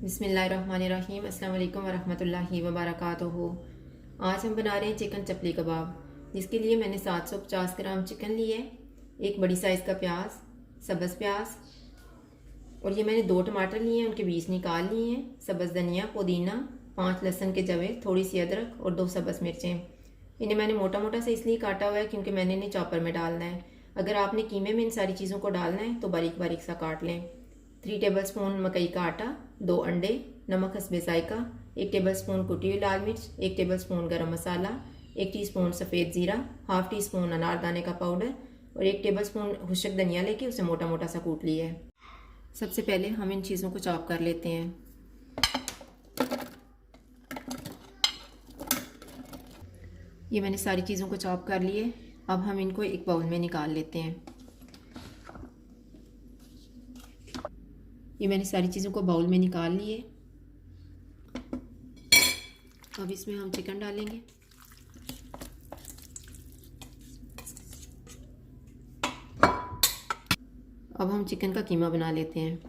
बिस्मिल्लाहिर्रहमानिर्रहीम अस्सलाम वालेकुम वरहमतुल्लाहि वबरकातुहू। आज हम बना रहे हैं चिकन चपली कबाब, जिसके लिए मैंने 750 ग्राम चिकन ली है, एक बड़ी साइज़ का प्याज, सब्ज़ प्याज, और ये मैंने 2 टमाटर लिए हैं, उनके बीज निकाल लिए हैं, सब्ज़ धनिया, पुदीना, 5 लहसुन के जवे, थोड़ी सी अदरक और 2 सब्ज़ मिर्चें। इन्हें मैंने मोटा मोटा से इसलिए काटा हुआ है क्योंकि मैंने इन्हें चॉपर में डालना है। अगर आपने कीमे में इन सारी चीज़ों को डालना है तो बारीक बारीक सा काट लें। 3 टेबलस्पून मकई का आटा, 2 अंडे, नमक हस्बे जायका, 1 टेबलस्पून कुटी हुई लाल मिर्च, 1 टेबलस्पून गरम मसाला, 1 टीस्पून सफ़ेद ज़ीरा, हाफ टी स्पून अनारदाने का पाउडर और 1 टेबलस्पून खुशक धनिया लेके उसे मोटा मोटा सा कूट लिया है। सबसे पहले हम इन चीज़ों को चॉप कर लेते हैं। ये मैंने सारी चीज़ों को चॉप कर लिए। अब हम इनको एक बाउल में निकाल लेते हैं। ये मैंने सारी चीज़ों को बाउल में निकाल लिए। अब इसमें हम चिकन डालेंगे। अब हम चिकन का कीमा बना लेते हैं।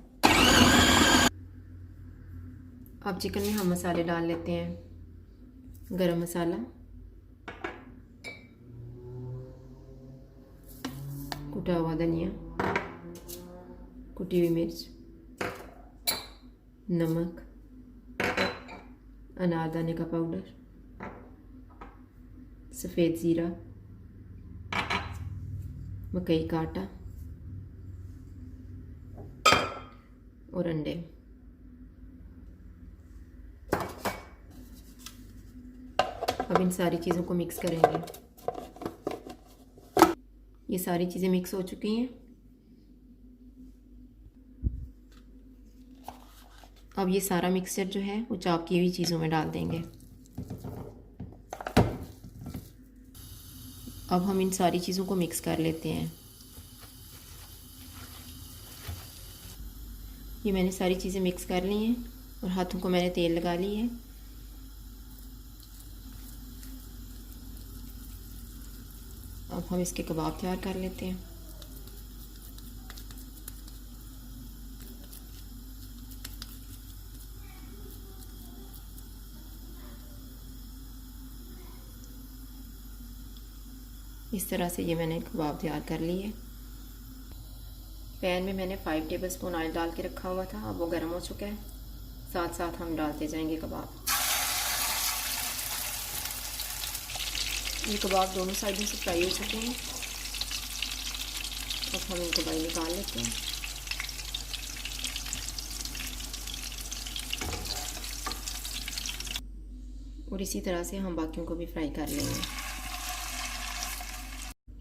अब चिकन में हम मसाले डाल लेते हैं। गरम मसाला, कुटा हुआ धनिया, कुटी हुई मिर्च, नमक, अनारदाने का पाउडर, सफ़ेद ज़ीरा, मकई का आटा और अंडे। अब इन सारी चीज़ों को मिक्स करेंगे। ये सारी चीज़ें मिक्स हो चुकी हैं। अब ये सारा मिक्सचर जो है वो चॉप की हुई चीज़ों में डाल देंगे। अब हम इन सारी चीज़ों को मिक्स कर लेते हैं। ये मैंने सारी चीज़ें मिक्स कर ली हैं और हाथों को मैंने तेल लगा ली है। अब हम इसके कबाब तैयार कर लेते हैं। इस तरह से ये मैंने कबाब तैयार कर लिए। पैन में मैंने 5 टेबलस्पून ऑयल डाल के रखा हुआ था, अब वो गर्म हो चुका है। साथ साथ हम डालते जाएंगे कबाब। ये कबाब दोनों साइडों से फ्राई हो चुके हैं। अब हम इनको बाहर निकाल लेते हैं। और इसी तरह से हम बाकियों को भी फ्राई कर लेंगे।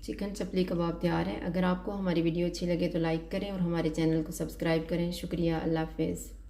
चिकन चपली कबाब तैयार है। अगर आपको हमारी वीडियो अच्छी लगे तो लाइक करें और हमारे चैनल को सब्सक्राइब करें। शुक्रिया। अल्लाह हाफ़िज़।